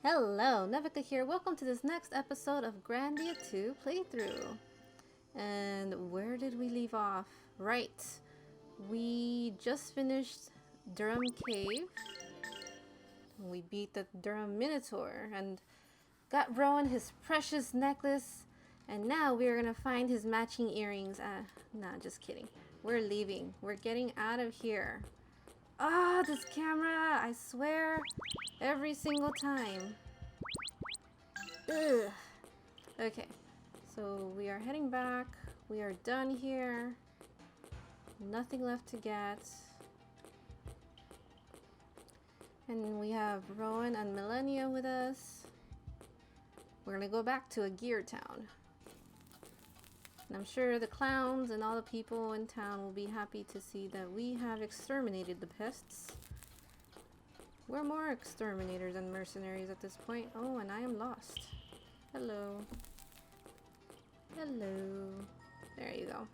Hello, Nevyka here. Welcome to this next episode of Grandia II playthrough. And where did we leave off? Right. We just finished Durham Cave. We beat the Durham Minotaur and got Rowan his precious necklace. And now we're gonna find his matching earrings. Nah, just kidding. We're leaving. We're getting out of here. Ah, this camera! I swear, every single time. Ugh. Okay, so we are heading back. We are done here. Nothing left to get. And we have Rowan and Millennia with us. We're gonna go back to a gear town. And I'm sure the clowns and all the people in town will be happy to see that we have exterminated the pests. We're more exterminators than mercenaries at this point. Oh, and I am lost. Hello. Hello. There you go.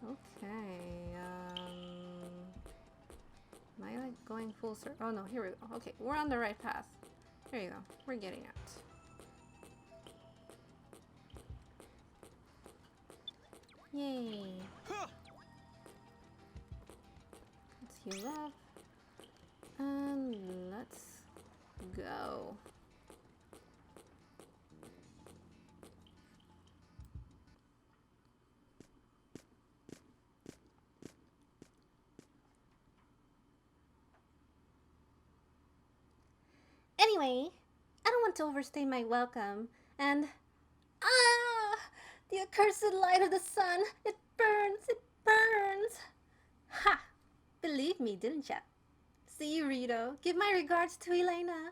Okay, am I like going full circle? Oh no, here we go. Okay, we're on the right path. There you go. We're getting out. Yay. Let's heal up. And let's go. Anyway, I don't want to overstay my welcome, and the accursed light of the sun, it burns, it burns. Ha! Believe me, didn't ya? See you, Rito. Give my regards to Elena.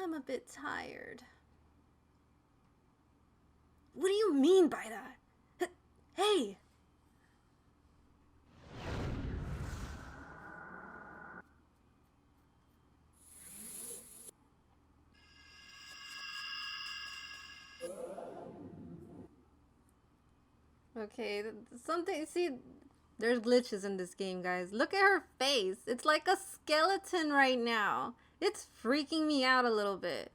I'm a bit tired. What do you mean by that? Hey! Okay, something, see, there's glitches in this game, guys. Look at her face. It's like a skeleton right now. It's freaking me out a little bit.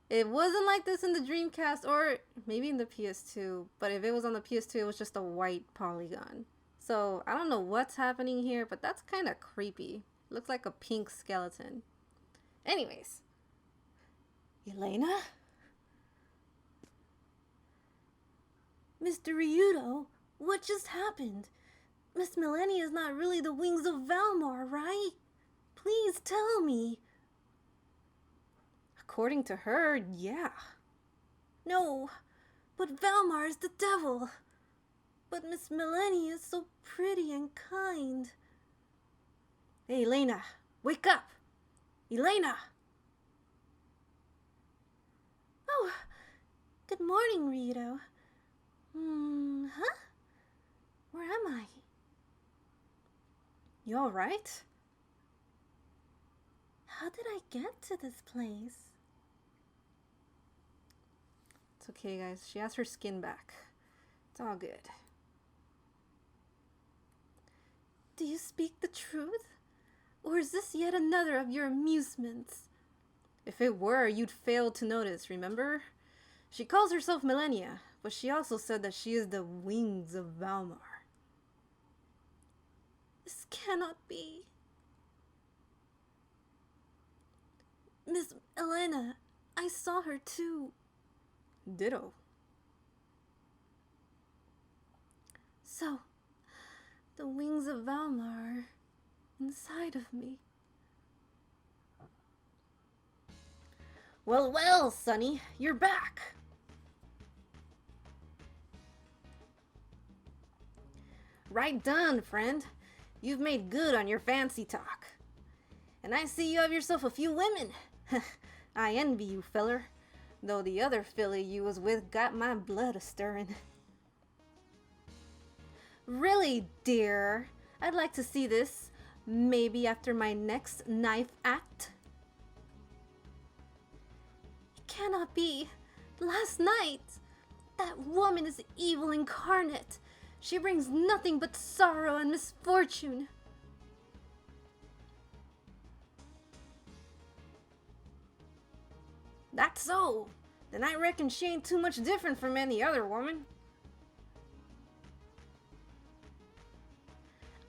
It wasn't like this in the Dreamcast, or maybe in the PS2, but if it was on the PS2, it was just a white polygon. So, I don't know what's happening here, but that's kind of creepy. Looks like a pink skeleton. Anyways. Elena? Mr. Ryudo, what just happened? Miss Millennia is not really the wings of Valmar, right? Please tell me. According to her, yeah. No, but Valmar is the devil. But Miss Millennia is so pretty and kind. Hey, Elena, wake up! Elena! Oh, good morning, Rito. Huh? Where am I? You alright? How did I get to this place? It's okay, guys. She has her skin back. It's all good. Do you speak the truth? Or is this yet another of your amusements? If it were, you'd fail to notice, remember? She calls herself Millennia, but she also said that she is the wings of Valmar. This cannot be. Miss Elena, I saw her too. Ditto. So, the wings of Valmar are inside of me. Well, well, Sonny, you're back. Right done, friend. You've made good on your fancy talk. And I see you have yourself a few women. I envy you, feller. Though the other filly you was with got my blood a-stirring. Really, dear? I'd like to see this. Maybe after my next knife act? It cannot be. Last night, that woman is evil incarnate. She brings nothing but sorrow and misfortune. That's so. Then I reckon she ain't too much different from any other woman.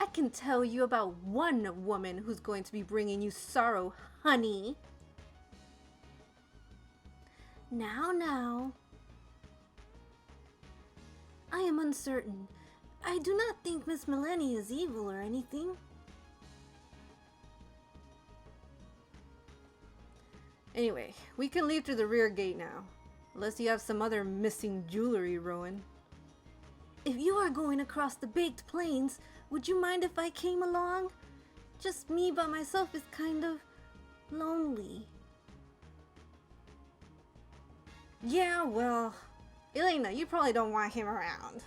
I can tell you about one woman who's going to be bringing you sorrow, honey. Now. I am uncertain. I do not think Miss Millennia is evil or anything. Anyway, we can leave through the rear gate now. Unless you have some other missing jewelry, Rowan. If you are going across the baked plains, would you mind if I came along? Just me by myself is kind of lonely. Yeah, well, Elena, you probably don't want him around.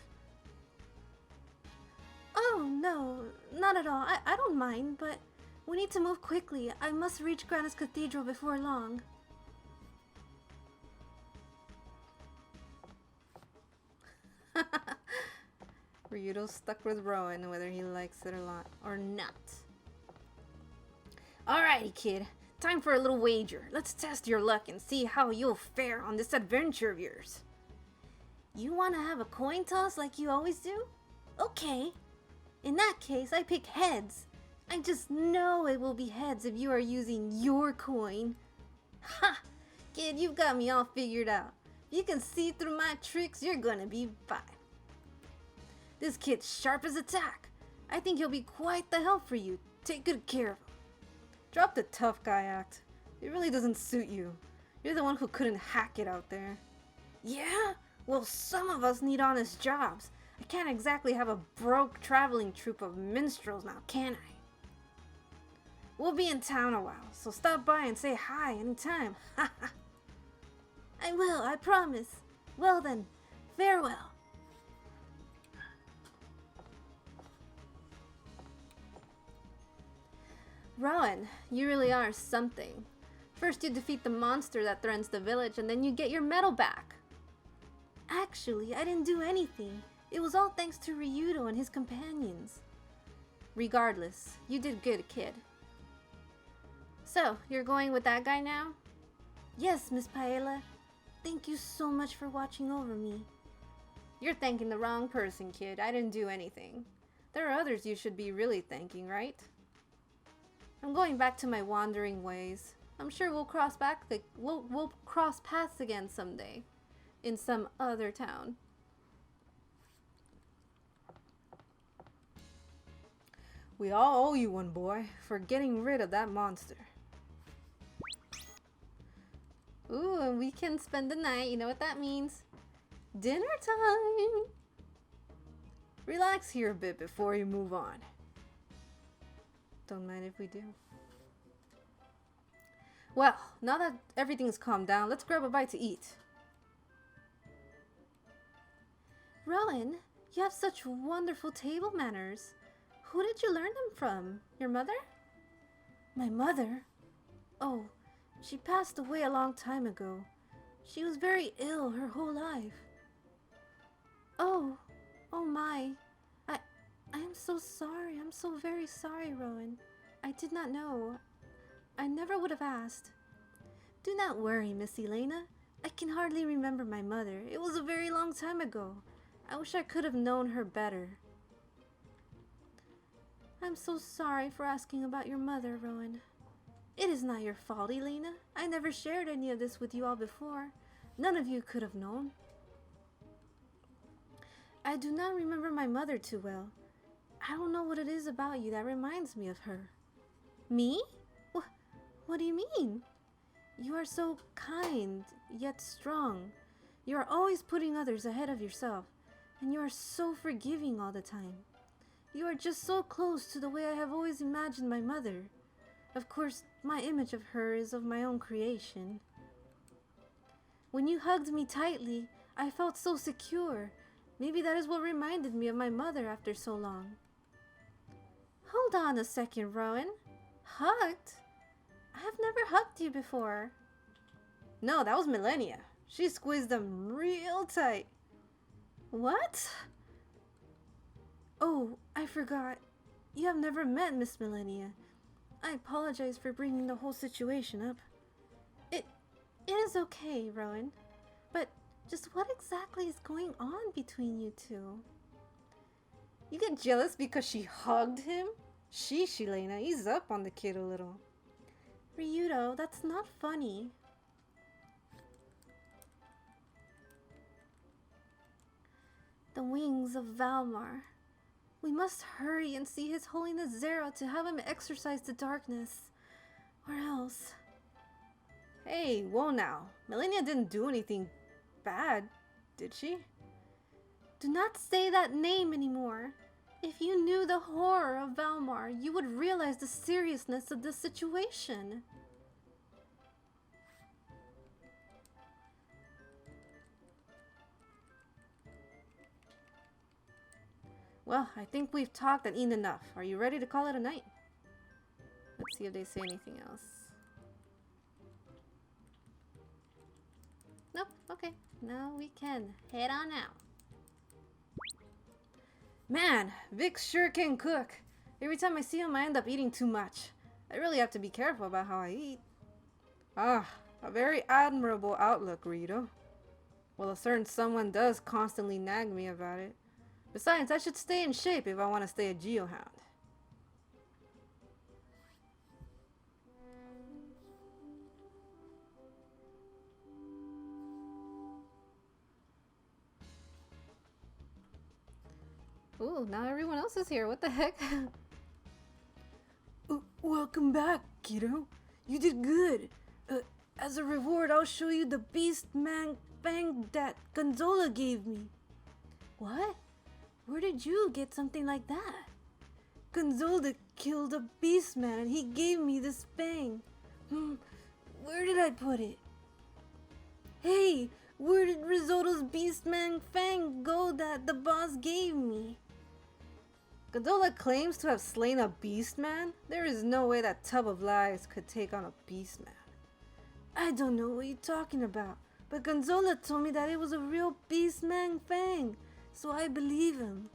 Oh, no, not at all. I don't mind, but we need to move quickly. I must reach Granus Cathedral before long. Ryudo's stuck with Rowan, whether he likes it or not. Alrighty, kid. Time for a little wager. Let's test your luck and see how you'll fare on this adventure of yours. You want to have a coin toss like you always do? Okay. In that case, I pick heads. I just know it will be heads if you are using your coin. Ha! Kid, you've got me all figured out. If you can see through my tricks, you're gonna be fine. This kid's sharp as a tack. I think he'll be quite the help for you. Take good care of him. Drop the tough guy act. It really doesn't suit you. You're the one who couldn't hack it out there. Yeah? Well, some of us need honest jobs. I can't exactly have a broke traveling troupe of minstrels now, can I? We'll be in town a while, so stop by and say hi anytime. I will, I promise. Well then, farewell. Rowan, you really are something. First you defeat the monster that threatens the village, and then you get your medal back. Actually, I didn't do anything. It was all thanks to Ryudo and his companions. Regardless, you did good, kid. So, you're going with that guy now? Yes, Miss Paella. Thank you so much for watching over me. You're thanking the wrong person, kid. I didn't do anything. There are others you should be really thanking, right? I'm going back to my wandering ways. I'm sure we'll cross paths again someday. In some other town. We all owe you one, boy, for getting rid of that monster. Ooh, and we can spend the night. You know what that means? Dinner time! Relax here a bit before you move on. Don't mind if we do. Well, now that everything's calmed down, let's grab a bite to eat. Rowan, you have such wonderful table manners. Who did you learn them from? Your mother? My mother? Oh, she passed away a long time ago. She was very ill her whole life. Oh my. I am so sorry. I'm so very sorry, Rowan. I did not know. I never would have asked. Do not worry, Miss Elena. I can hardly remember my mother. It was a very long time ago. I wish I could have known her better. I'm so sorry for asking about your mother, Rowan. It is not your fault, Elena. I never shared any of this with you all before. None of you could have known. I do not remember my mother too well. I don't know what it is about you that reminds me of her. Me? What do you mean? You are so kind, yet strong. You are always putting others ahead of yourself, and you are so forgiving all the time. You are just so close to the way I have always imagined my mother. Of course, my image of her is of my own creation. When you hugged me tightly, I felt so secure. Maybe that is what reminded me of my mother after so long. Hold on a second, Rowan. Hugged? I have never hugged you before. No, that was Millennia. She squeezed them real tight. What? Oh, I forgot. You have never met Miss Millennia. I apologize for bringing the whole situation up. It is okay, Rowan. But just what exactly is going on between you two? You get jealous because she hugged him? Sheesh, Elena, ease up on the kid a little. Ryudo, that's not funny. The wings of Valmar. We must hurry and see His Holiness Zero to have him exorcise the darkness. Or else... Hey, whoa now. Millennia didn't do anything bad, did she? Do not say that name anymore. If you knew the horror of Valmar, you would realize the seriousness of the situation. Well, I think we've talked and eaten enough. Are you ready to call it a night? Let's see if they say anything else. Nope, okay. Now we can head on out. Man, Vic sure can cook. Every time I see him, I end up eating too much. I really have to be careful about how I eat. Ah, a very admirable outlook, Rito. Well, a certain someone does constantly nag me about it. Besides, I should stay in shape if I want to stay a geohound. Ooh, now everyone else is here. What the heck? Welcome back, kiddo. You did good. As a reward, I'll show you the beast man fang that Gonzola gave me. What? Where did you get something like that? Gonzola killed a beast man and he gave me this fang. Where did I put it? Hey, where did Risotto's beastman fang go that the boss gave me? Gonzola claims to have slain a beastman? There is no way that tub of lies could take on a beastman. I don't know what you're talking about, but Gonzola told me that it was a real beastman fang, so I believe him.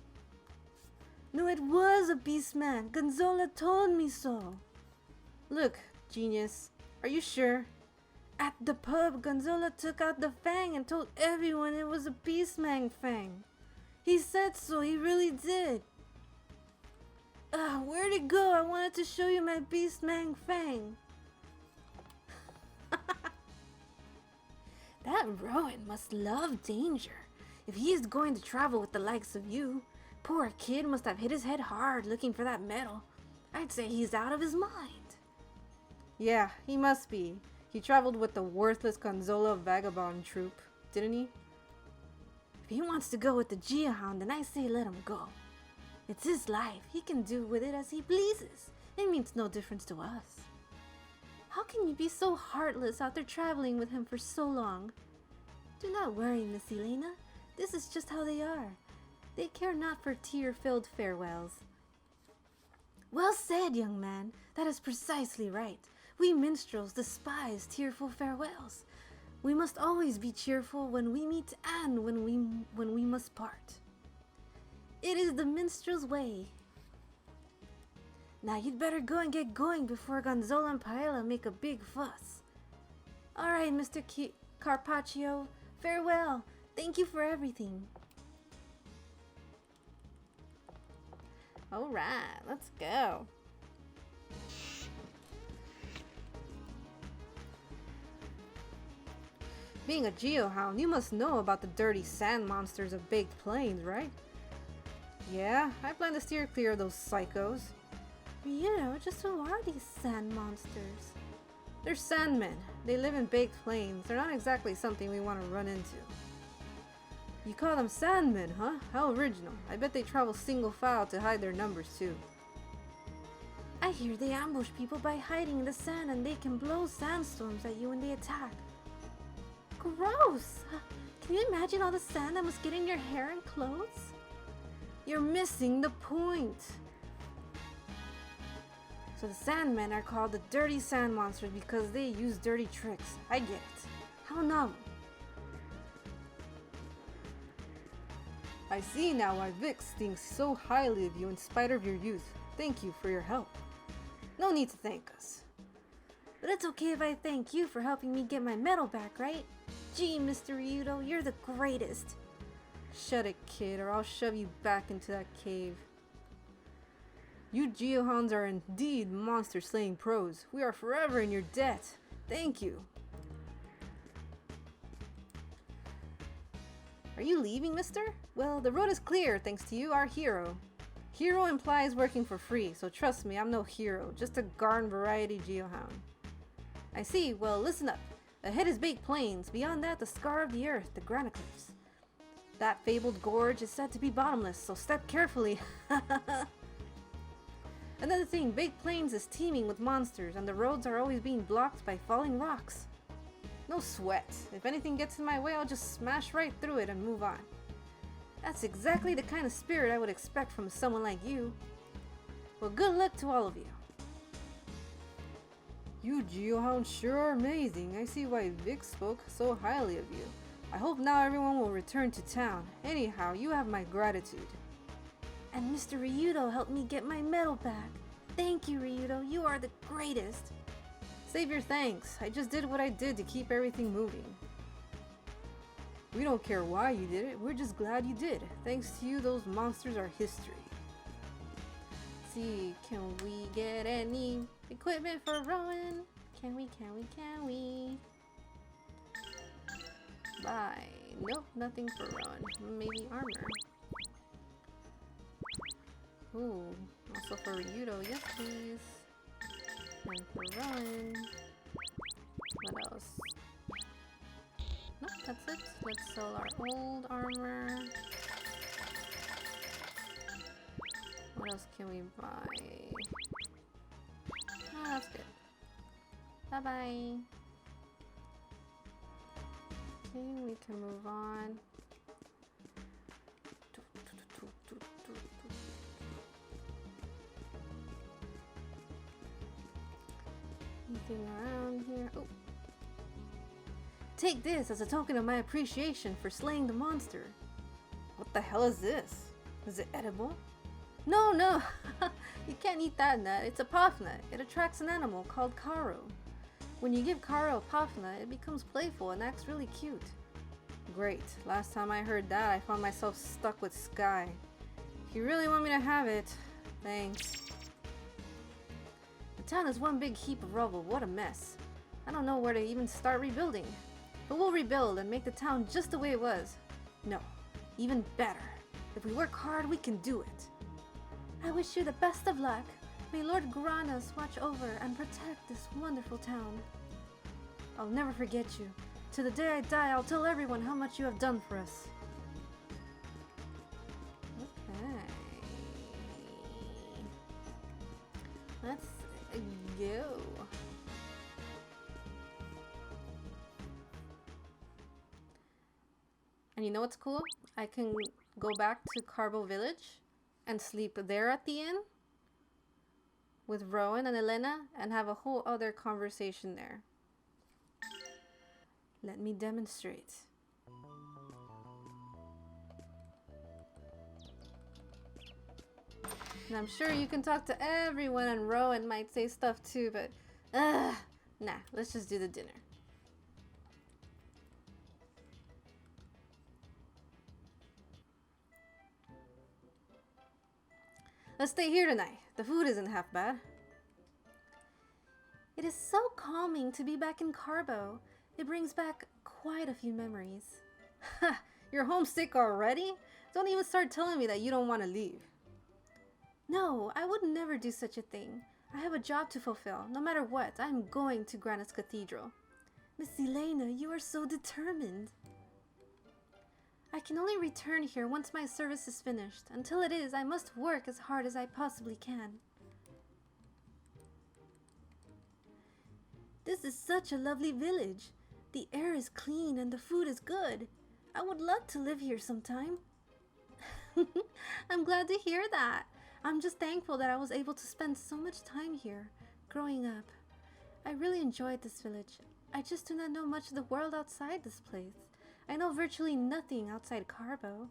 No, it was a beastman. Gonzola told me so. Look, genius, are you sure? At the pub, Gonzola took out the fang and told everyone it was a beastman fang. He said so, he really did. Where'd it go? I wanted to show you my beastman fang. That Rowan must love danger. If he is going to travel with the likes of you, poor kid must have hit his head hard looking for that medal. I'd say he's out of his mind. Yeah, he must be. He traveled with the worthless Gonzola vagabond troupe, didn't he? If he wants to go with the Geohound, then I say let him go. It's his life. He can do with it as he pleases. It means no difference to us. How can you be so heartless after traveling with him for so long? Do not worry, Miss Elena. This is just how they are. They care not for tear-filled farewells. Well said, young man. That is precisely right. We minstrels despise tearful farewells. We must always be cheerful when we meet and when we must part. It is the minstrel's way. Now you'd better go and get going before Gonzola and Paella make a big fuss. Alright, Mr. Carpaccio, farewell. Thank you for everything. Alright, let's go. Being a geohound, you must know about the dirty sand monsters of Baked Plains, right? Yeah, I plan to steer clear of those psychos. You know, just who are these sand monsters? They're sandmen. They live in Baked Plains. They're not exactly something we want to run into. You call them sandmen, huh? How original. I bet they travel single file to hide their numbers too. I hear they ambush people by hiding in the sand and they can blow sandstorms at you when they attack. Gross! Can you imagine all the sand that must get in your hair and clothes? You're missing the point. So the Sandmen are called the Dirty Sand Monsters because they use dirty tricks. I get it. How novel. I I see now why Vix thinks so highly of you in spite of your youth. Thank you for your help. No need to thank us. But it's okay if I thank you for helping me get my medal back, right? Gee, Mr. Ryudo, you're the greatest. Shut it, kid, or I'll shove you back into that cave. You Geohounds are indeed monster-slaying pros. We are forever in your debt. Thank you. Are you leaving, mister? Well, the road is clear thanks to you, our hero. Hero implies working for free, so trust me, I'm no hero, just a garden variety Geohound. I see. Well, listen up. Ahead is Baked Plains. Beyond that, the scar of the earth, the granite cliffs. That fabled gorge is said to be bottomless, so step carefully. Another thing, Baked Plains is teeming with monsters, and the roads are always being blocked by falling rocks. No sweat. If anything gets in my way, I'll just smash right through it and move on. That's exactly the kind of spirit I would expect from someone like you. Well, good luck to all of you. You Geohounds sure are amazing. I see why Vic spoke so highly of you. I hope now everyone will return to town. Anyhow, you have my gratitude. And Mr. Ryudo helped me get my medal back. Thank you, Ryudo. You are the greatest. Save your thanks. I just did what I did to keep everything moving. We don't care why you did it. We're just glad you did. Thanks to you, those monsters are history. Let's see, can we get any equipment for Rowan? Can we? Buy. Nope, nothing for Rowan. Maybe armor. Ooh, also for Ryudo, yes please. And for Rowan. What else? Nope, that's it. Let's sell our old armor. What else can we buy? Ah, that's good. Bye bye. Okay, we can move on. Anything around here? Oh. Take this as a token of my appreciation for slaying the monster. What the hell is this? Is it edible? No, no! You can't eat that nut. It's a puff nut. It attracts an animal called Karo. When you give Karo a puff nut, it becomes playful and acts really cute. Great. Last time I heard that, I found myself stuck with Sky. If you really want me to have it, thanks. The town is one big heap of rubble. What a mess. I don't know where to even start rebuilding. But we'll rebuild and make the town just the way it was. No, even better. If we work hard, we can do it. I wish you the best of luck. May Lord Granas watch over and protect this wonderful town. I'll never forget you. To the day I die, I'll tell everyone how much you have done for us. Okay. Let's go. And you know what's cool? I can go back to Carbo Village and sleep there at the inn with Rowan and Elena and have a whole other conversation there. Let me demonstrate. And I'm sure you can talk to everyone and Rowan might say stuff too, but nah, let's just do the dinner. Let's stay here tonight. The food isn't half bad. It is so calming to be back in Carbo. It brings back quite a few memories. Ha! You're homesick already? Don't even start telling me that you don't want to leave. No, I would never do such a thing. I have a job to fulfill. No matter what, I'm going to Granite Cathedral. Miss Elena, you are so determined. I can only return here once my service is finished. Until it is, I must work as hard as I possibly can. This is such a lovely village. The air is clean and the food is good. I would love to live here sometime. I'm glad to hear that. I'm just thankful that I was able to spend so much time here, growing up. I really enjoyed this village. I just do not know much of the world outside this place. I know virtually nothing outside Carbo.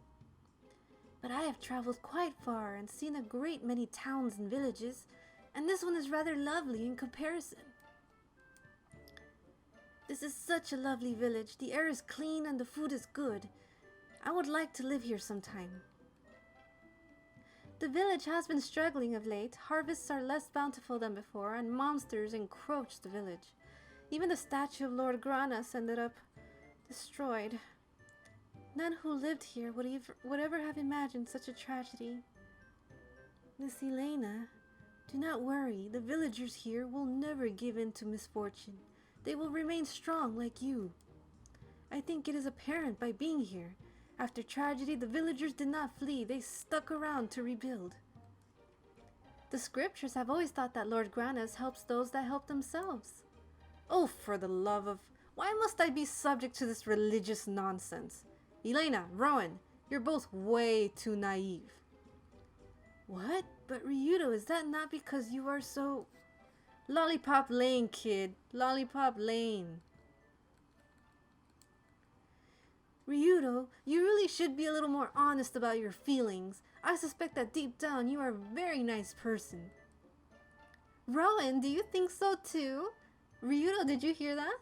But I have traveled quite far and seen a great many towns and villages, and this one is rather lovely in comparison. This is such a lovely village. The air is clean and the food is good. I would like to live here sometime. The village has been struggling of late. Harvests are less bountiful than before, and monsters encroach the village. Even the statue of Lord Granas ended up destroyed. None who lived here would ever have imagined such a tragedy. Miss Elena, do not worry. The villagers here will never give in to misfortune. They will remain strong like you. I think it is apparent by being here. After tragedy, the villagers did not flee. They stuck around to rebuild. The scriptures have always thought that Lord Granas helps those that help themselves. Oh, for the love of... Why must I be subject to this religious nonsense? Elena, Rowan, you're both way too naive. What? But Ryudo, is that not because you are so... Lollipop Lane, kid. Lollipop Lane. Ryudo, you really should be a little more honest about your feelings. I suspect that deep down you are a very nice person. Rowan, do you think so too? Ryudo, did you hear that?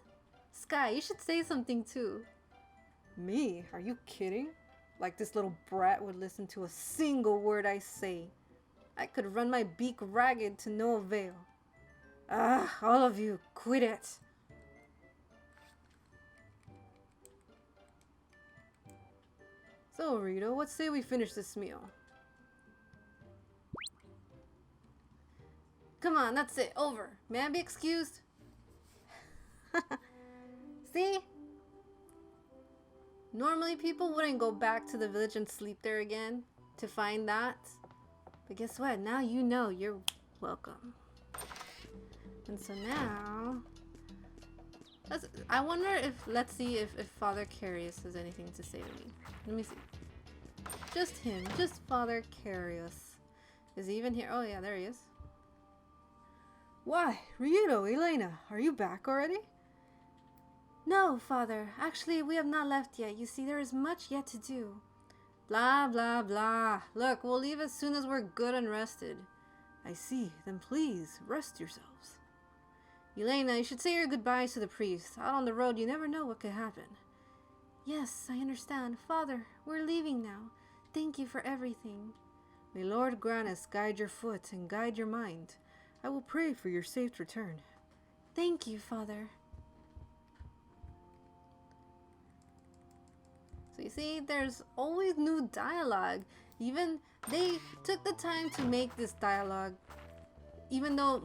Sky, you should say something too. Me? Are you kidding? Like this little brat would listen to a single word I say. I could run my beak ragged to no avail. Ah, all of you, quit it. So, Rita, what say we finish this meal? Come on, that's it. Over. May I be excused? See? Normally people wouldn't go back to the village and sleep there again to find that. But guess what? Now you know. You're welcome. And so now... I wonder if... Let's see if Father Carius has anything to say to me. Let me see. Just him. Just Father Carius. Is he even here? Oh yeah, there he is. Why, Ryudo, Elena, are you back already? No, Father. Actually, we have not left yet. You see, there is much yet to do. Blah, blah, blah. Look, we'll leave as soon as we're good and rested. I see. Then please, rest yourselves. Elena, you should say your goodbyes to the priest. Out on the road, you never know what could happen. Yes, I understand. Father, we're leaving now. Thank you for everything. May Lord Granas guide your foot and guide your mind. I will pray for your safe return. Thank you, Father. So you see, there's always new dialogue. Even they took the time to make this dialogue, even though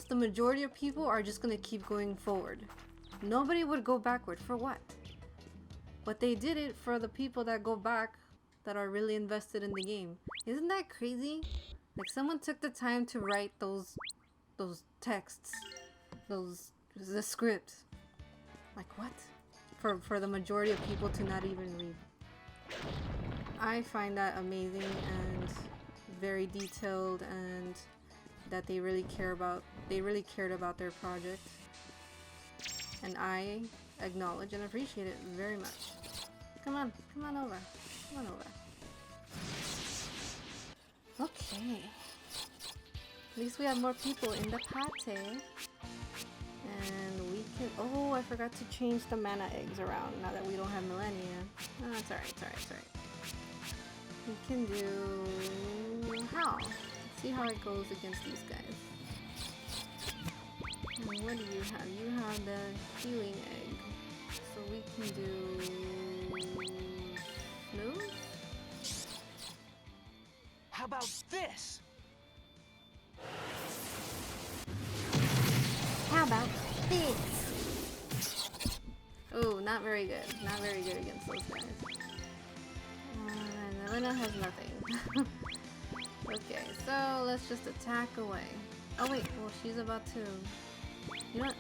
the majority of people are just going to keep going forward. Nobody would go backward. For what? But they did it for the people that go back, that are really invested in the game. Isn't that crazy? Like, someone took the time to write those texts, the script. Like, what? For the majority of people to not even read. I find that amazing and very detailed, and that they really cared about their project, and I acknowledge and appreciate it very much. Come on over. Okay. At least we have more people in the party. And we can... Oh, I forgot to change the mana eggs around now that we don't have Millennia. Oh, it's alright. We can do... How? Let's see how it goes against these guys. And what do you have? You have the healing egg. So we can do... Smooth? How about this? How about this? Oh, not very good. Not very good against those guys. And Elena has nothing. Okay, so let's just attack away. Oh wait, well she's about to... You know what?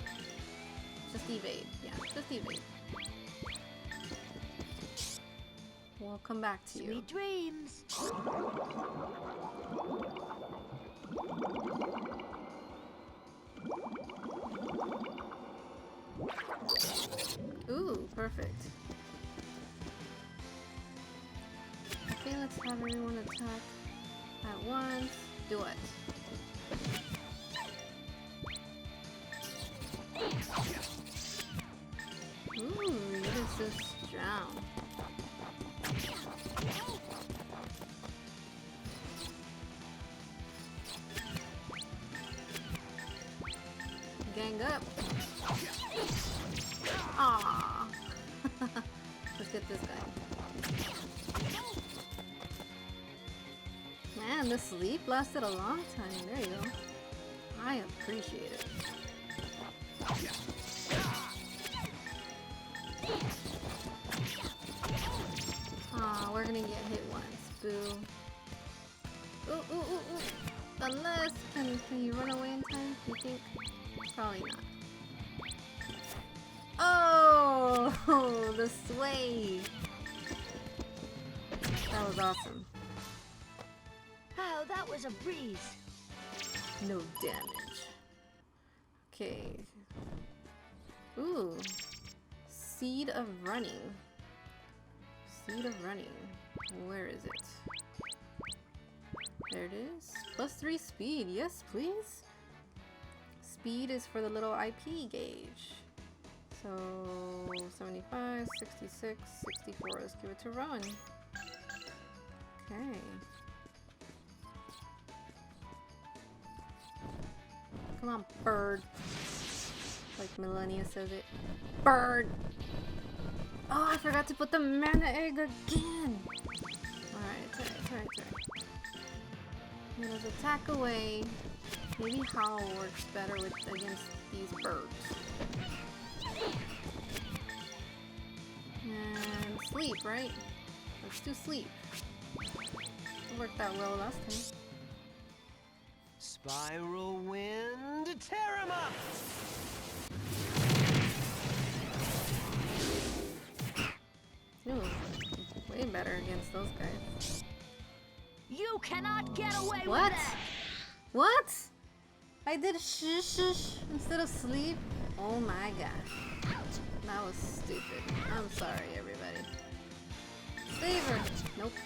Just evade. Yeah, just evade. We'll come back to you. Sweet dreams. Ooh, perfect. Okay, Let's have everyone attack at once. Do it. Ooh, you're so strong. Gang up. Aww. Let's get this guy. Man, the sleep lasted a long time. There you go. I appreciate it. Aw, we're gonna get hit once. Boo. Ooh, ooh, ooh, ooh. Unless, can you run away in time? You think? Probably not. Oh, the sway. That was awesome. Oh, that was a breeze. No damage. Okay. Ooh. Seed of running. Seed of running. Where is it? There it is. +3 speed. Yes, please. Speed is for the little IP gauge. So 75, 66, 64. Let's give it to Rowan. Okay. Come on, bird. Like Millennia says it. Bird! Oh, I forgot to put the mana egg again! Alright, it's alright. Let's attack away. Maybe Howl works better against these birds. And sleep, right? Let's do sleep. It worked out well last time. Spiral wind, tear him up! Ooh, way better against those guys. You cannot get away What? with that! What? I did shush instead of sleep? Oh my gosh. That was stupid. I'm sorry, everybody. Save her! Nope.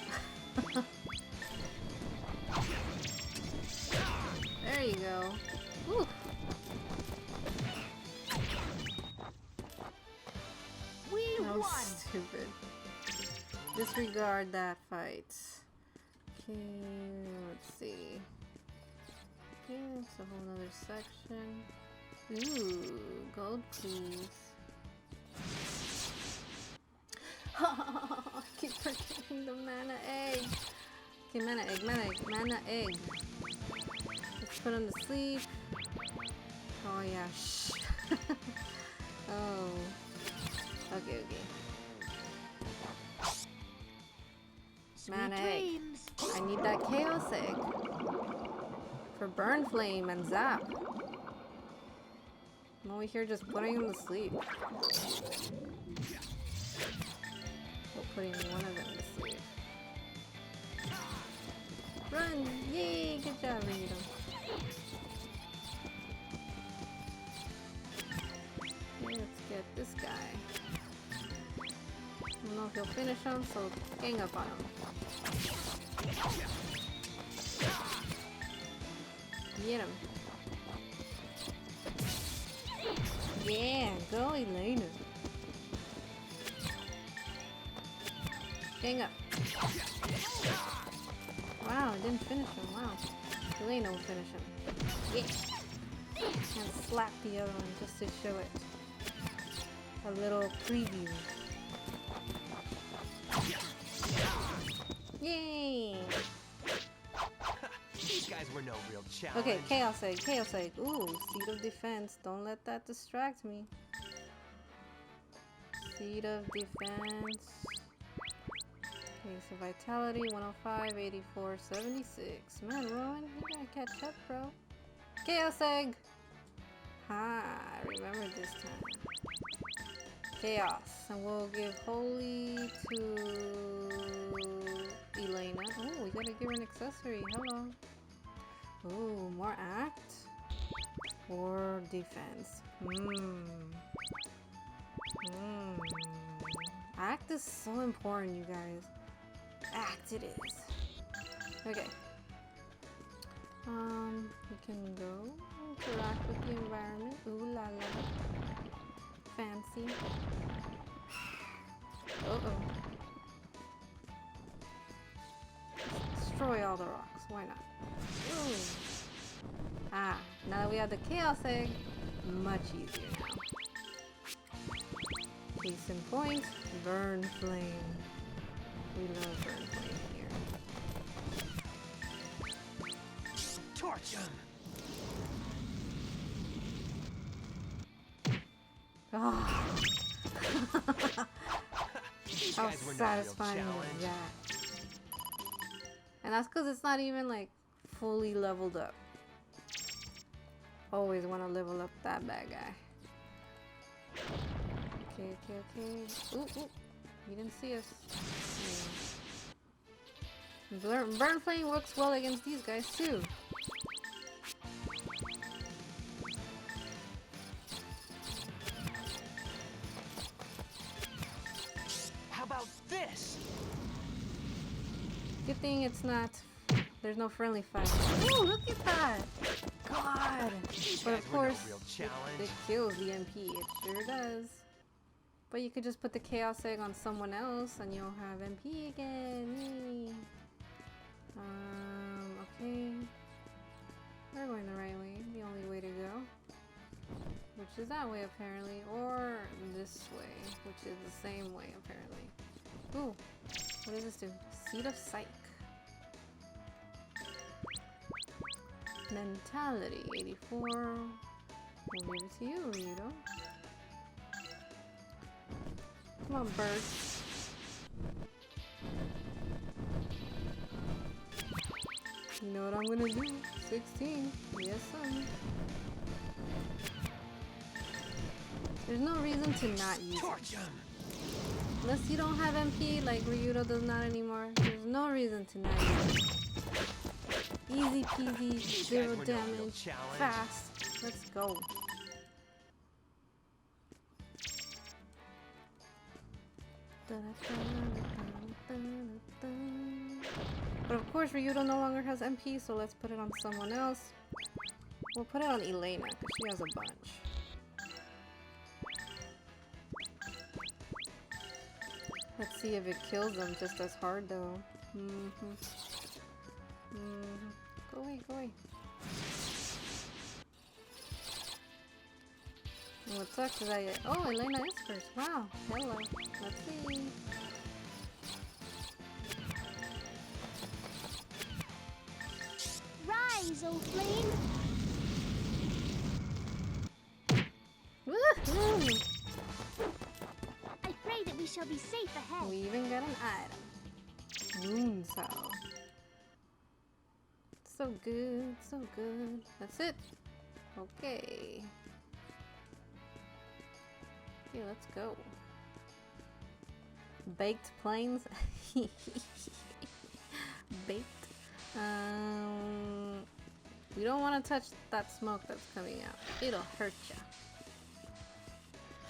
There you go. Whew. We That was won! stupid. Disregard that fight. Okay, let's see. Okay, it's a whole nother section. Ooh, gold please. I keep forgetting the mana egg. Okay, mana egg. Let's put him to sleep. Oh yeah, shh. Oh. Okay. Sweet Mana egg. dreams. I need that chaos egg. For burn flame and zap. I'm over here just putting him to sleep. Well, putting one of them to sleep. Run! Yay! Good job, Rito. Okay, let's get this guy. I don't know if he'll finish him, so gang up on him. Get him. Yeah, go Elena. Gang up. Wow, it didn't finish him. Wow. Elena will finish him. Yeah. And slap the other one just to show it. A little preview. Yay! These guys were no real challenge. Okay, chaos egg. Ooh, seed of defense. Don't let that distract me. Seed of defense. Okay, so vitality 105, 84, 76. Man, Rowan, you gotta catch up, bro. Chaos egg! Ha, I remember this time. Chaos. And we'll give holy to Elena. Oh, we gotta give her an accessory. Hello. Ooh, more act or defense. Act is so important, you guys. Act it is. Okay. We can go interact with the environment. Ooh la la. Fancy. Uh-oh. Destroy all the rocks. Why not? Ooh. Ah, now that we have the Chaos Egg, much easier now. Case in point, Burn Flame. We love Burn Flame here. Torch him! Oh. These How guys were no real satisfying challenge. is that? And that's because it's not even like fully leveled up. Always want to level up that bad guy. Okay. Ooh. You didn't see us. Burn Flame works well against these guys too. How about this? Good thing it's not. There's no friendly fight. Ooh, look at that! God! These But guys of were no course, real it challenge. kills the MP. It sure does. But you could just put the Chaos Egg on someone else and you'll have MP again. Yay. Okay. We're going the right way. The only way to go. Which is that way apparently. Or this way. Which is the same way apparently. Ooh. What does this do? Seed of Psych. Mentality 84. We'll give it to you, Rito. Come on, bird. You know what I'm gonna do? 16. Yes, son. There's no reason to not use it. Torch him! Unless you don't have MP like Ryudo does not anymore. There's no reason to not use it. Easy peasy, zero guys were no real damage, challenge. fast. Let's go. But of course Ryudo no longer has MP, so let's put it on someone else. We'll put it on Elena, because she has a bunch. Let's see if it kills them just as hard though. Go away. And what sucks is oh, Elena is first. Wow. Hello. Let's see. Rise, O flame! Woohoo! I pray that we shall be safe ahead. We even got an item. Moon Cell. So good, so good. That's it. Okay. Okay, let's go. Baked plains. Baked. We don't want to touch that smoke that's coming out. It'll hurt ya.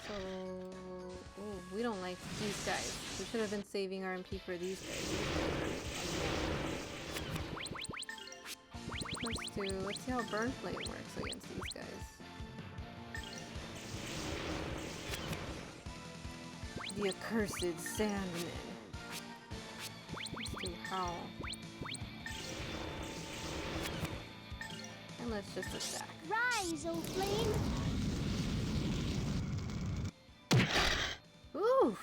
So, ooh, we don't like these guys. We should have been saving our MP for these guys. Let's see how Burn Flame works against these guys. The accursed Sandman. Let's do Howl. And let's just attack. Rise, O flame! Ooh!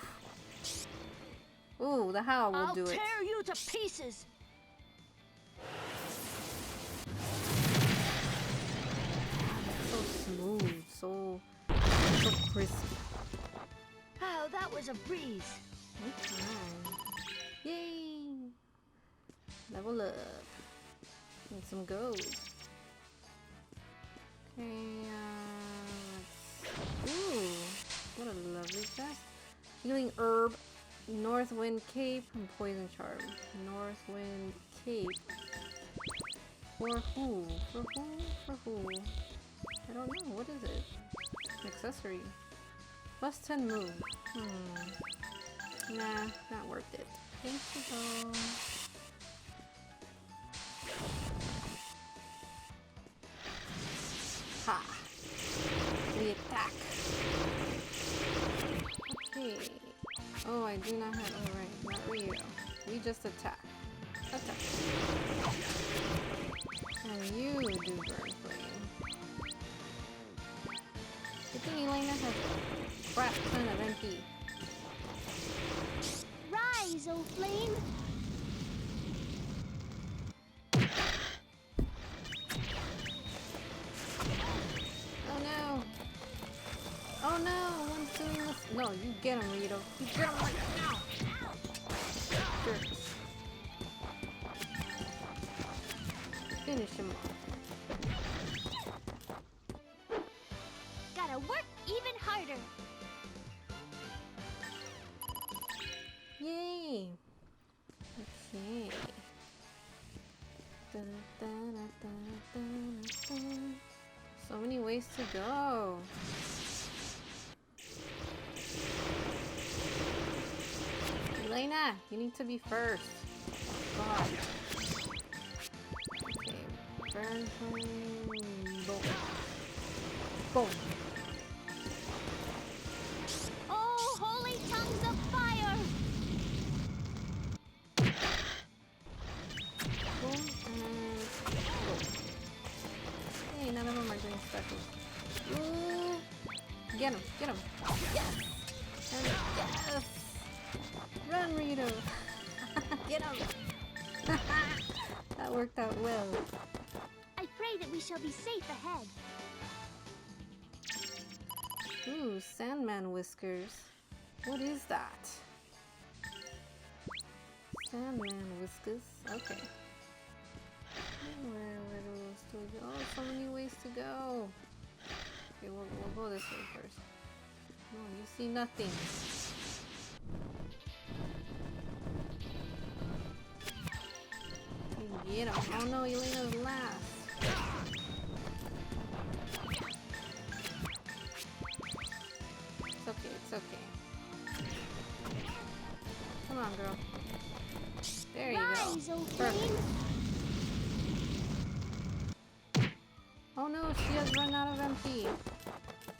Ooh, the Howl will I'll do it. tear you to pieces! So smooth, so crispy. Oh, that was a breeze. Okay. Yay! Level up. Need some gold. Okay, ooh, what a lovely chest. Healing herb, North Wind Cape, and Poison Charm. North Wind Cape. For who? For who? For who? I don't know. What is it? Accessory. Plus 10 move. Nah, not worth it. Thank you, though. Ha! We attack. Okay. Oh, I do not have. Oh, right. Not Rio. We just attack. Attack. And you do burn flame. Good thing Elena has a crap ton of MP. Rise, O flame! Oh no! Oh no! One's doing this. No, you get him, Rito. You get him right now! Sure. Finish him off. Gotta work even harder. Yay! Okay. So many ways to go. Elena, you need to be first. God. Okay. Burn flame. Boom. Boom. Oh, holy tongues of fire! Boom and boom. Hey, none of them are doing specials. Ooh. Get him, get him. Yes! And yes! Run, Rito! Get him! That worked out well. I pray that we shall be safe ahead. Ooh, Sandman whiskers. What is that? Sandman whiskers. Okay. Where do we still go? Oh, so many ways to go. Okay, we'll go this way first. No, you see nothing. Okay, get him. Oh no, Elena's last. It's okay, it's okay. Come on, girl. There you Rise, go. O Perfect. flame! Oh no, she has run out of MP.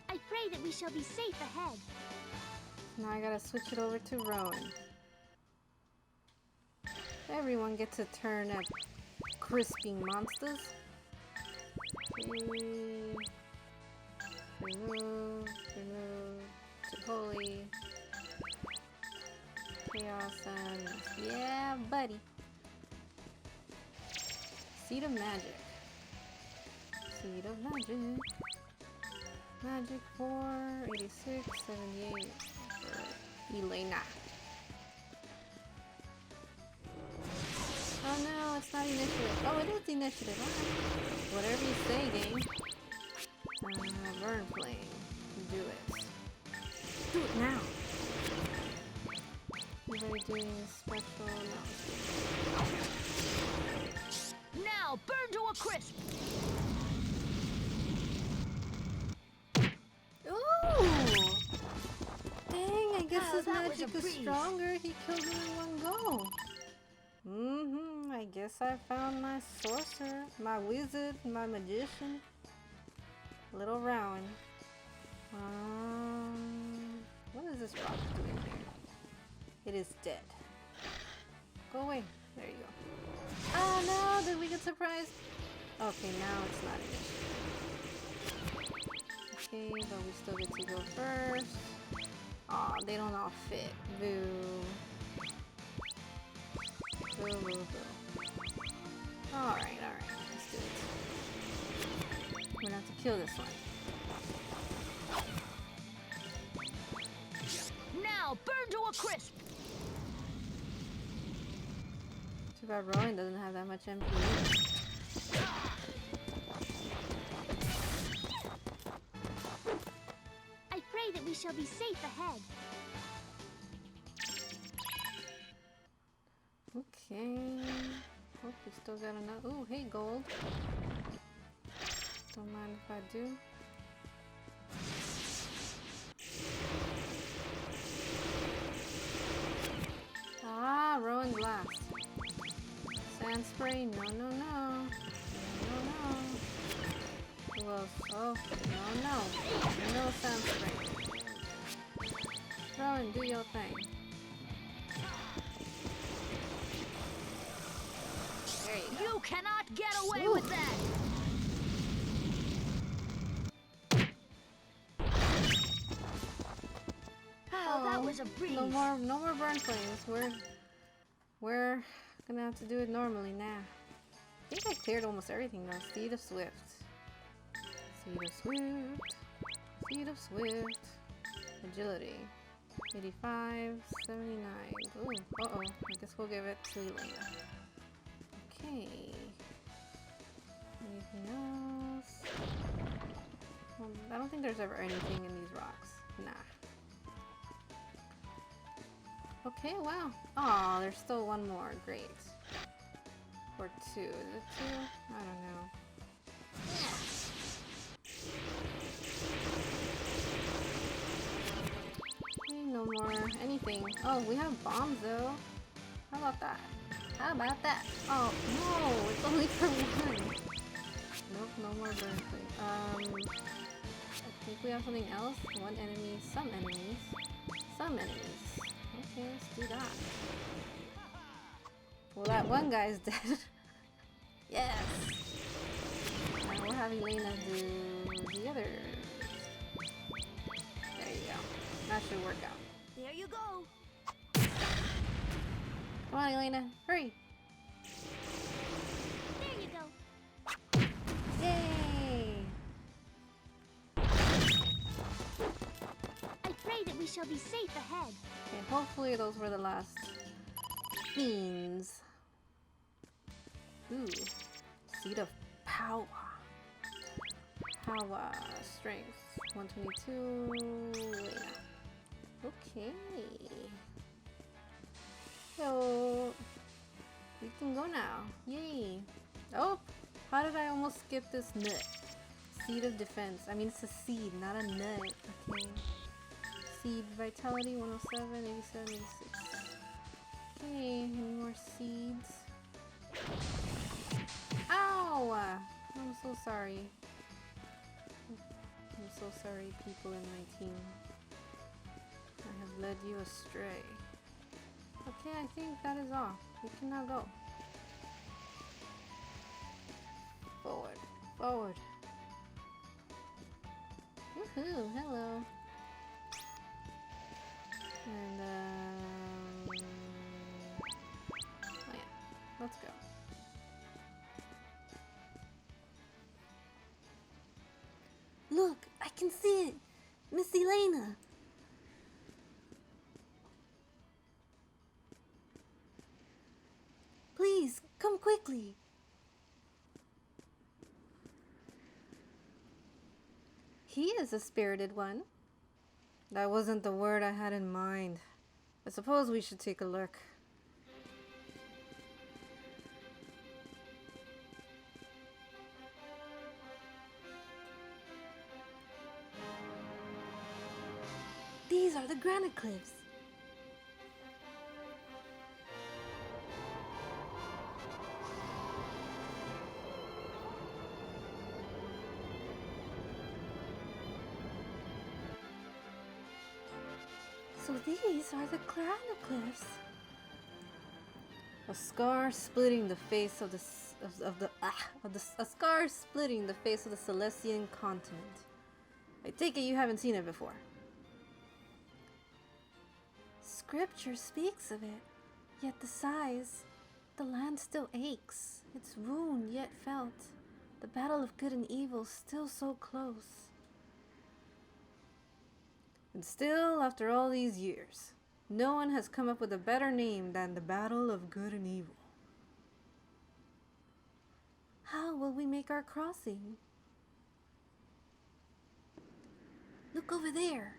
I pray that we shall be safe ahead. Now I gotta switch it over to Rowan. Everyone gets a turn at crisping monsters. Okay. Remove, to holy. Chaos and yeah, buddy. Seed of magic. Seed of magic. Magic 4, 86, 78 for Elena. Oh no, it's not initiative. Oh, it is initiative. Okay. Whatever you say, game. Burn flame. Do it. Do it now. You're already doing special. No. Now, burn to a crisp! Ooh! Dang, I guess Oh, his that was a magic is breeze. stronger. He killed me in one go. I guess I found my sorcerer, my wizard, my magician. Little Rowan. What is this rock doing here? It is dead. Go away. There you go. Oh no, did we get surprised? Okay, now it's not an issue. Okay, but we still get to go first. Aw, they don't all fit. Boo. Boo, boo, boo. Alright, let's do it. We're gonna have to kill this one. Now, burn to a crisp! Too bad Rowan doesn't have that much MP. I pray that we shall be safe ahead. Okay. Hope we still got enough. Ooh, hey, gold. Don't mind if I do. Ah, Rowan. Sand spray? No, no, no. No, no, no. Who else? Oh, no, no. No sand spray. Throw and do your thing. There you go. You cannot get away Ooh. with that! Oh, that was a breeze. No more burn flames. We're gonna have to do it normally now. I think I cleared almost everything though. Seed of Swift. Seed of Swift. Seed of Swift. Agility. 85, 79. Ooh, uh-oh. I guess we'll give it to Elena. Okay. Anything else? I don't think there's ever anything in these rocks. Nah. Okay, wow. Oh, there's still one more. Great. Or two. Is it two? I don't know. Okay, no more anything. Oh, we have bombs though. How about that? How about that? Oh, no! It's only for one! Nope, no more burn flame. I think we have something else. One enemy, some enemies. Some enemies. Okay, let's do that. Well, that one guy's dead. Yes! And we'll have Elena do the others. There you go. That should work out. There you go. Come on, Elena. Hurry! There you go. Yay! I pray that we shall be safe ahead. Okay, hopefully those were the last fiends. Ooh. Seed of power. Power. Strength. 122. Yeah. Okay. So we can go now. Yay. Oh, how did I almost skip this nut? Seed of defense. I mean, it's a seed, not a nut. Okay. Seed vitality 107, 87, 86. Okay, any more seeds? Ow! I'm so sorry. I'm so sorry, people in my team. I have led you astray. Okay, I think that is all. We can now go. Forward. Forward. Woohoo! Hello. And, oh yeah. Let's go. Look, I can see it! Miss Elena! Please, come quickly! He is a spirited one. That wasn't the word I had in mind. I suppose we should take a look. These are the granite cliffs. So these are the granite cliffs. A scar splitting the face of a scar splitting the face of the Celestian continent. I take it you haven't seen it before. Scripture speaks of it, yet the land still aches, its wound yet felt, the battle of good and evil still so close. And still, after all these years, no one has come up with a better name than the Battle of Good and Evil. How will we make our crossing? Look over there.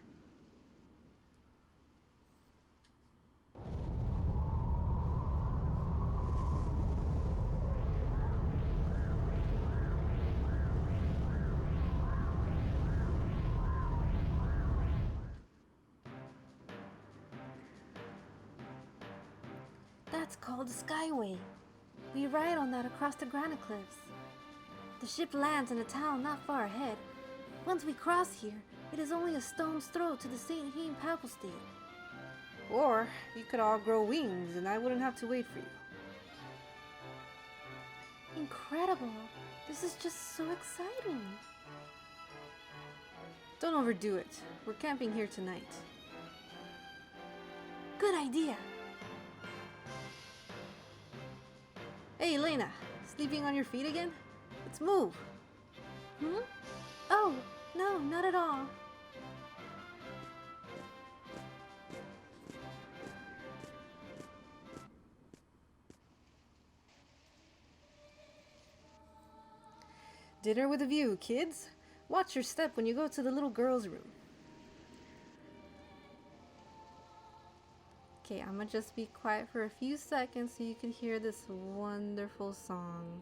That's called a skyway. We ride on that across the granite cliffs. The ship lands in a town not far ahead. Once we cross here, it is only a stone's throw to the St. Hame Papal State. Or you could all grow wings and I wouldn't have to wait for you. Incredible! This is just so exciting! Don't overdo it. We're camping here tonight. Good idea! Hey, Elena! Sleeping on your feet again? Let's move! Hmm? Oh, no, not at all. Dinner with a view, kids. Watch your step when you go to the little girl's room. Okay, I'm gonna just be quiet for a few seconds so you can hear this wonderful song.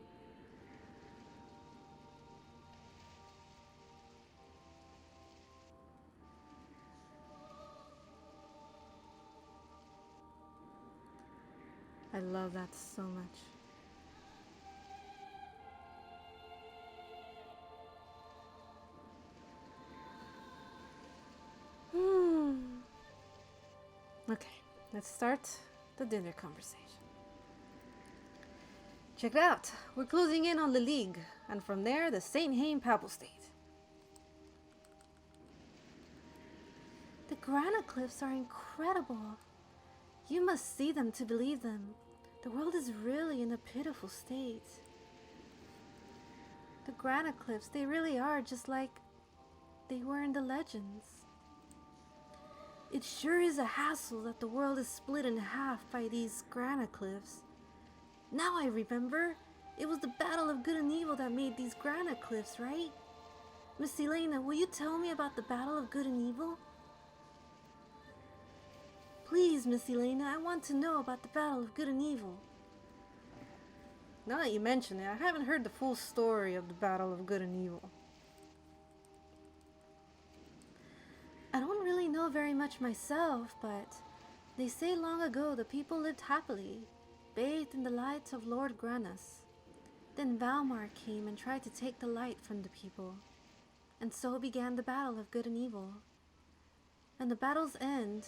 I love that so much. Okay, let's start the dinner conversation. Check it out. We're closing in on the League, and from there, the St. Hame Papal State. The granite cliffs are incredible. You must see them to believe them. The world is really in a pitiful state. The granite cliffs, they really are just like they were in the legends. It sure is a hassle that the world is split in half by these granite cliffs. Now I remember, it was the battle of good and evil that made these granite cliffs, right? Miss Elena, will you tell me about the battle of good and evil? Please, Miss Elena, I want to know about the battle of good and evil. Now that you mention it, I haven't heard the full story of the Battle of Good and Evil. I don't really know very much myself, but they say long ago the people lived happily, bathed in the light of Lord Granus. Then Valmar came and tried to take the light from the people, and so began the battle of good and evil. And the battle's end,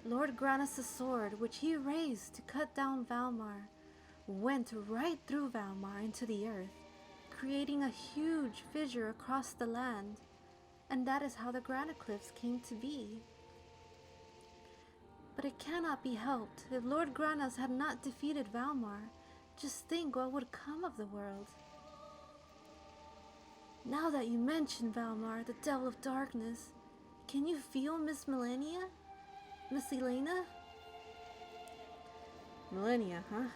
Lord Granus' sword, which he raised to cut down Valmar, went right through Valmar into the earth, creating a huge fissure across the land. And that is how the granite cliffs came to be. But it cannot be helped. If Lord Granus had not defeated Valmar, just think what would come of the world. Now that you mention Valmar, the devil of darkness, can you feel Miss Millennia? Miss Elena? Millennia, huh?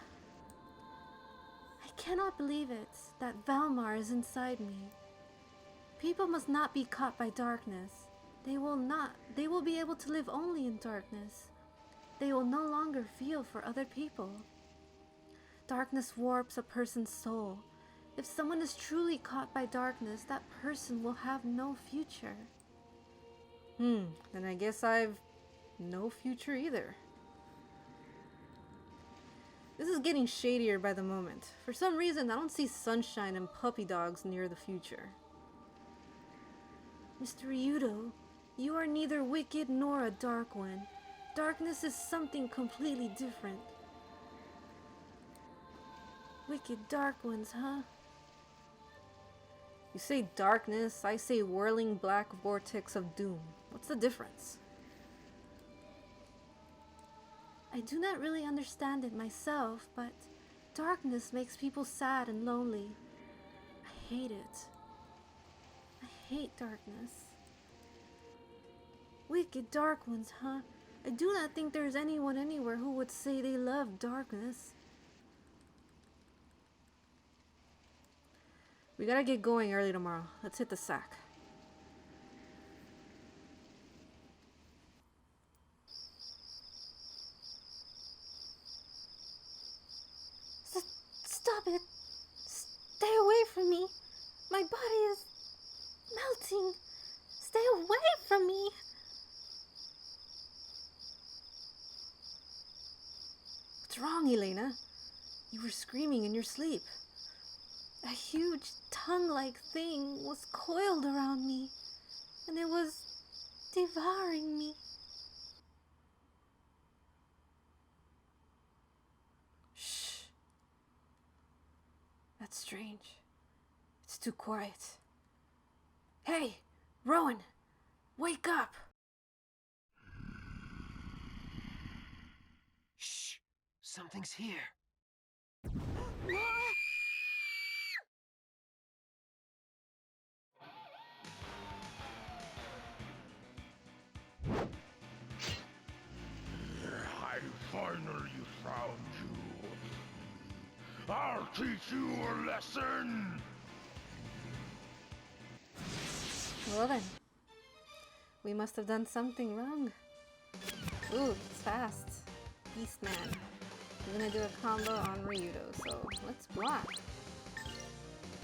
I cannot believe it, that Valmar is inside me. People must not be caught by darkness. They will be able to live only in darkness. They will no longer feel for other people. Darkness warps a person's soul. If someone is truly caught by darkness, that person will have no future. Then I guess I've no future either. This is getting shadier by the moment. For some reason, I don't see sunshine and puppy dogs near the future. Mr. Ryudo, you are neither wicked nor a dark one. Darkness is something completely different. Wicked dark ones, huh? You say darkness, I say whirling black vortex of doom. What's the difference? I do not really understand it myself, but darkness makes people sad and lonely. I hate it. I hate darkness. Wicked dark ones, huh? I do not think there is anyone anywhere who would say they love darkness. We gotta get going early tomorrow. Let's hit the sack. Stop it! Stay away from me! My body is melting! Stay away from me! What's wrong, Elena? You were screaming in your sleep. A huge tongue-like thing was coiled around me, and it was devouring me. Shh. That's strange. It's too quiet. Hey, Rowan, wake up! Shh! Something's here. I finally found you. I'll teach you a lesson. Well then, we must have done something wrong. Ooh, it's fast. Beast Man. We're gonna do a combo on Ryudo, so let's block.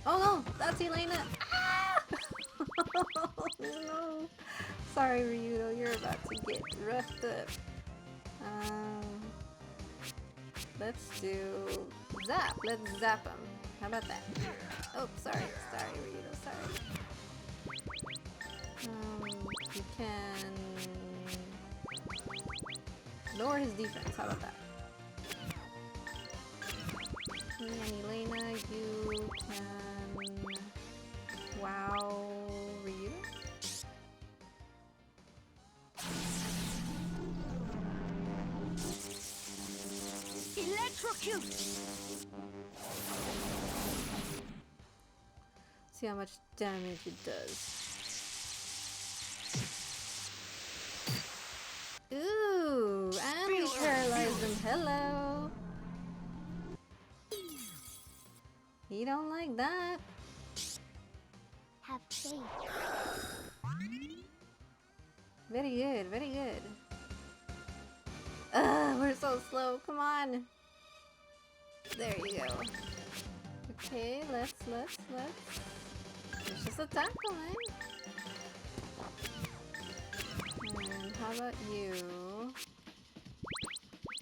Oh no, that's Elena! Ah! No. Sorry, Ryudo, you're about to get roughed up. Let's do zap. Let's zap him. How about that? Oh, sorry, Ryudo, sorry. You can lower his defense. How about that? And Elena, you can wow Ryu. Electrocute! See how much damage it does. Ooh, and we paralyzed him. Hello. He don't like that. Have faith. Very good, very good. We're so slow. Come on. There you go. Okay, let's. Let's just attack him, eh? And how about you?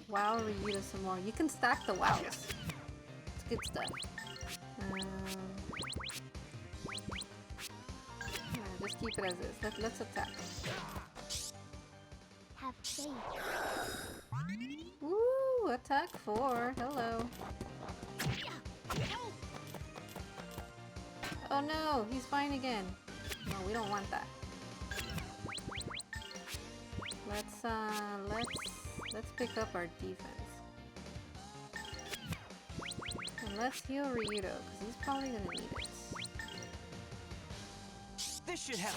Wow, Ryudo some more. You can stack the wows. It's good stuff. Yeah, just keep it as is. Let's attack. Have faith. Woo! Attack 4. Hello. Oh no, he's fine again. No, we don't want that. Let's pick up our defense. And let's heal Ryudo, because he's probably gonna need it. This should help.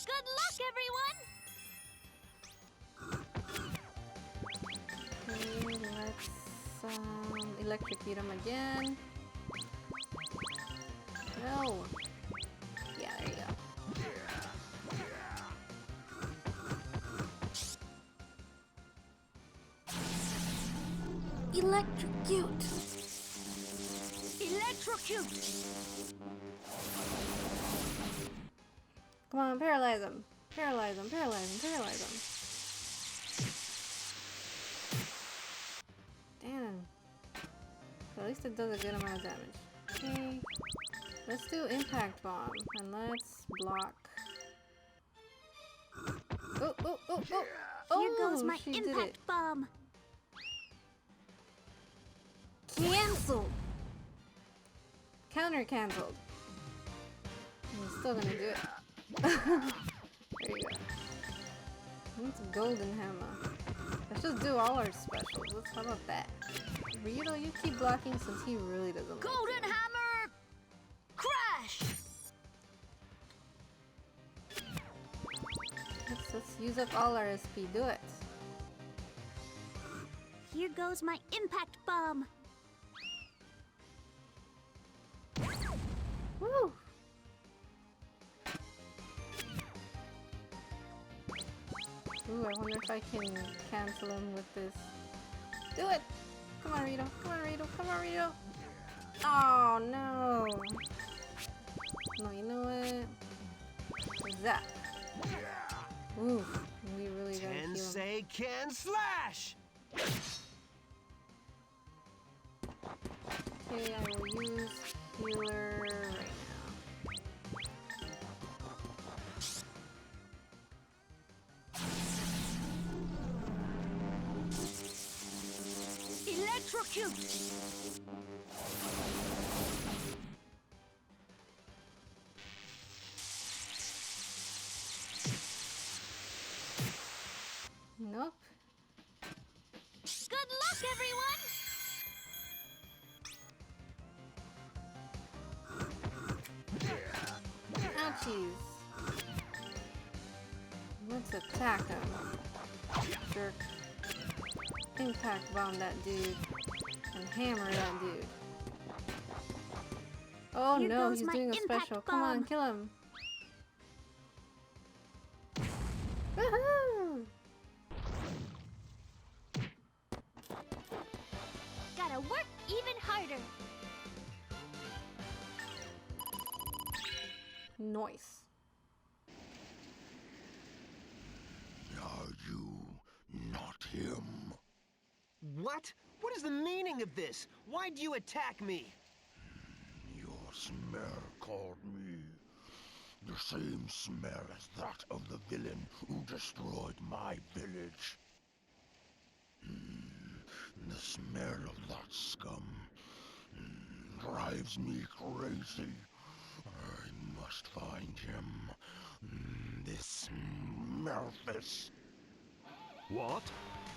Good luck, everyone! Okay, let's electrocute him again. No! Yeah, there you go. Electrocute! Electrocute! Come on, paralyze him! Paralyze him, paralyze him, paralyze him. Damn. But at least it does a good amount of damage. Okay. Let's do impact bomb and let's block. Oh, oh, oh, oh! Here goes my she did it. impact bomb! Cancelled! Counter cancelled. I'm still gonna do it. There you go. That's golden hammer. Let's just do all our specials. How about that? Ryudo, you keep blocking since he really doesn't like Golden you. hammer! Crash! Let's use up all our SP. Do it. Here goes my impact bomb! Woo! Ooh, I wonder if I can cancel him with this. Do it! Come on, Ryudo. Come on, Ryudo. Come on, Ryudo. Oh, no. No, you know what? Zap. Ooh, we really gotta heal him. Tensei can slash! Okay, I will use healer right now. Electrocute! Nope. Good luck, everyone! Ouchies. Let's attack him. Jerk. Impact bomb that dude. And hammer that dude. Oh Here no, goes he's my doing a impact special. Come on, bomb. kill him. Woohoo! Gotta work even harder. Nice. Are you not him? What? What is the meaning of this? Why do you attack me? Your smell called me. The same smell as that of the villain who destroyed my village. The smell of that scum drives me crazy. I must find him. This Melphis. What?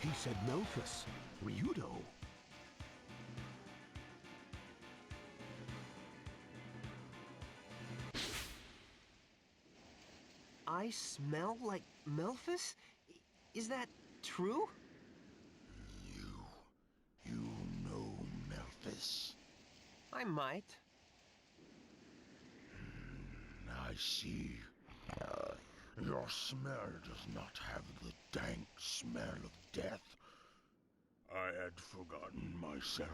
He said Melphis. Ryudo. I smell like Melphis? Is that true? You know Melphis. I might. I see. Your smell does not have the dank smell of death. I had forgotten myself.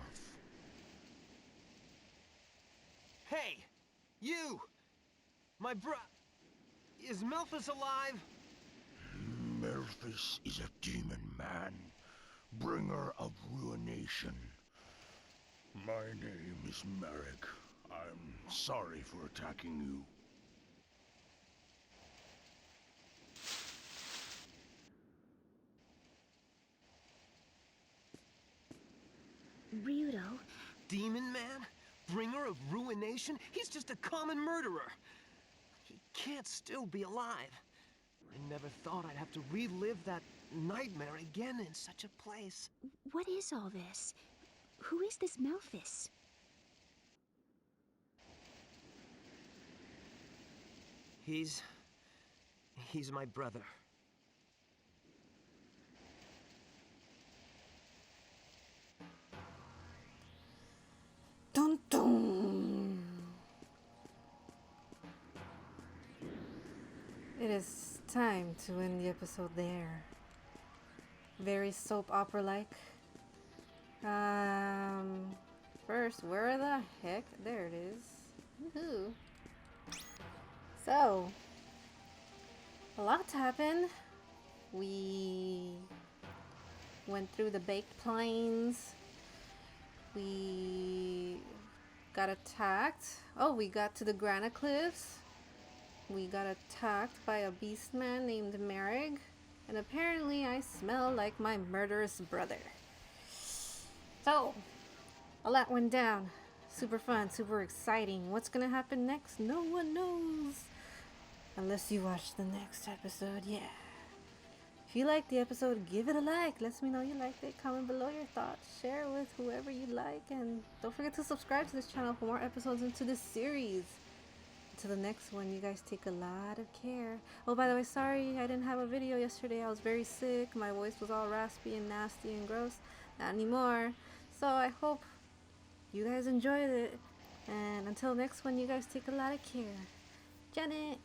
Hey! You! My Is Melphis alive? Melphis is a demon man, bringer of ruination. My name is Mareg. I'm sorry for attacking you. Ryudo? Demon man? Bringer of ruination? He's just a common murderer. He can't still be alive. I never thought I'd have to relive that nightmare again in such a place. What is all this? Who is this Melphis? He's my brother. Dun dun! It is time to end the episode there. Very soap opera like. First, where the heck? There it is. Woohoo! So, a lot happened. We went through the baked plains. We got attacked. Oh, we got to the Granite Cliffs. We got attacked by a beast man named Mareg. And apparently I smell like my murderous brother. So, a lot went down. Super fun, super exciting. What's gonna happen next? No one knows. Unless you watch the next episode, yeah. If you liked the episode, give it a like. Let me know you liked it. Comment below your thoughts. Share it with whoever you like. And don't forget to subscribe to this channel for more episodes into this series. Until the next one, you guys take a lot of care. Oh, by the way, sorry I didn't have a video yesterday. I was very sick. My voice was all raspy and nasty and gross. Not anymore. So I hope you guys enjoyed it. And until next one, you guys take a lot of care. Janet!